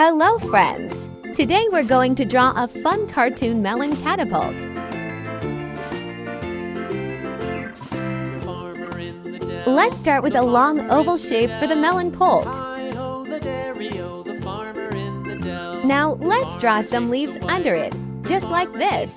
Hello friends! Today we're going to draw a fun cartoon melon catapult. Let's start with a long oval shape for the melon pult. Now let's draw some leaves under it, just like this.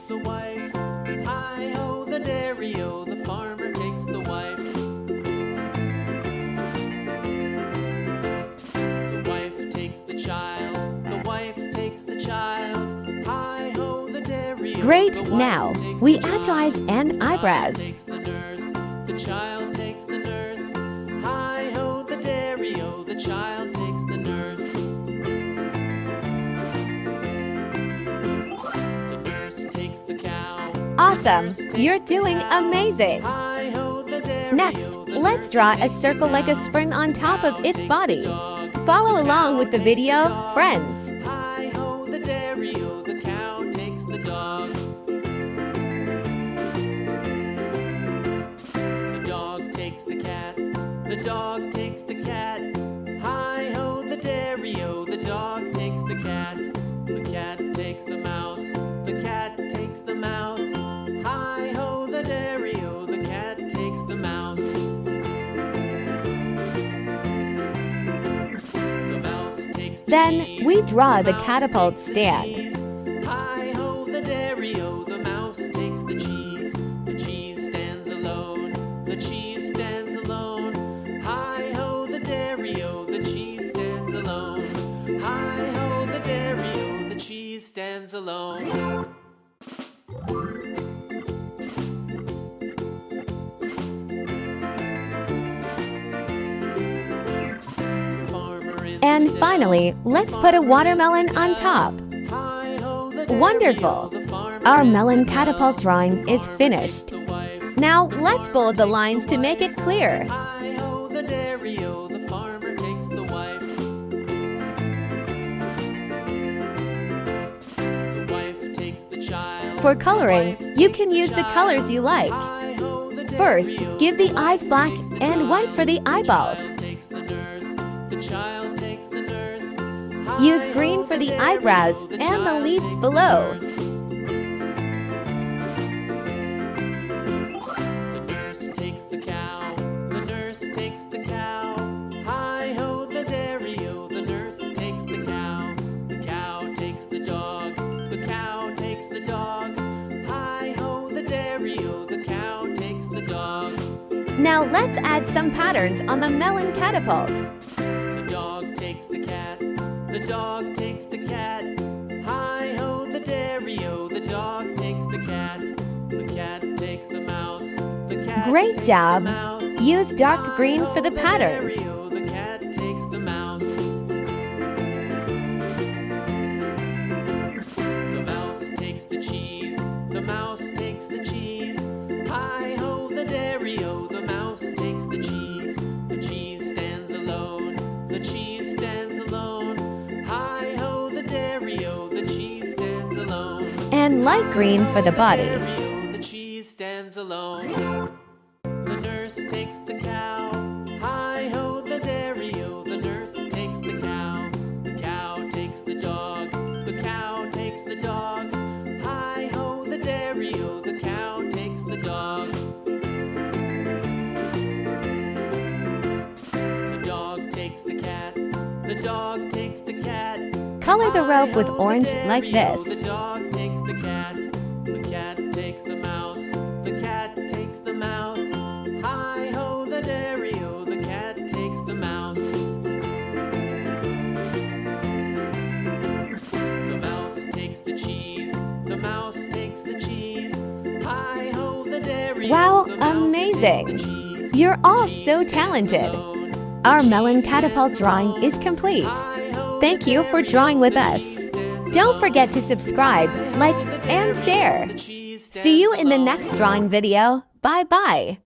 Great! Now, we add eyes and eyebrows. The child takes the nurse. Hi-ho, the dairy-o, the child takes the nurse. The nurse takes the cow. Awesome! You're doing amazing! Next, let's draw a circle like a spring on top of its body. Follow along with the video, friends. Hi-ho, the dairy-o, the cow takes the dog. The dog takes the cat. The dog takes the cat. Hi-ho, the dairy-o, the dog takes the cat. The cat takes the mouse. The cat takes the mouse. Hi-ho, the dairy-o, the cat takes the mouse. The mouse takes the Then cheese. we draw the The mouse catapult takes the stand. cheese. Hi-ho, the dairy-o, the mouse takes the cheese. The cheese stands alone. The cheese stands alone. Hi-ho, the dairy-o, the cheese stands alone. Hi-ho, the dairy-o, the cheese stands alone. And finally, let's put a watermelon on top. Wonderful! Our melon catapult drawing is finished. Now let's bold the lines to make it clear. Hi-ho, the dairy-o, the farmer takes the wife. The wife takes the child. For coloring, you can use the colors you like. Hi-ho, the First, dairy-o, give the wife eyes black takes the and white for the child. eyeballs. The child takes the nurse. The child takes the nurse. Use Hi-ho, green for the dairy-o, eyebrows the and the child leaves takes the below. nurse. The nurse takes the cow. The nurse takes the cow. Hi-ho, the dairy-o, the nurse takes the cow. The cow takes the dog. The cow takes the dog. Hi-ho, the dairy-o, the cow takes the dog. Now let's add some patterns on the melon catapult. The dog takes the cat. The dog takes the cat. Hi-ho, the dairy-o, the dog takes the cat. The cat takes the mouse. The cat Great takes job. the mouse. Use dark green for the Hi-ho, patterns. dairy-o, the cat takes the mouse. The mouse takes the cheese. The mouse takes the cheese. Hi-ho, the dairy-o, the mouse takes the cheese. The cheese stands alone. The cheese stands alone. Hi-ho, the dairy-o, the cheese stands alone. And light green for the body. Dairy-o, the cheese stands alone. The nurse takes the cow. Hi-ho, the dairy-o, the nurse takes the cow. The cow takes the dog. The cow takes the dog. Hi-ho, the dairy-o, the cow takes the dog. The dog takes the cat. The dog takes the cat. Color the rope with Hi-ho, the orange like dairy-o, this. The dog takes the cat. The cat takes the mouse. The cat takes the mouse. Hi-ho, the dairy-o, the cat takes the mouse. The mouse takes the cheese. The mouse takes the cheese. Hi-ho, the dairy-o, Wow, the mouse amazing. takes the cheese. You're all The cheese so stands talented. alone. The Our cheese melon stands catapult drawing alone. is complete. Hi-ho, Thank the you for dairy-o, drawing with the us. cheese stands Don't alone. forget to subscribe, like, and share. The cheese See you stands in the alone. next drawing video. Bye-bye.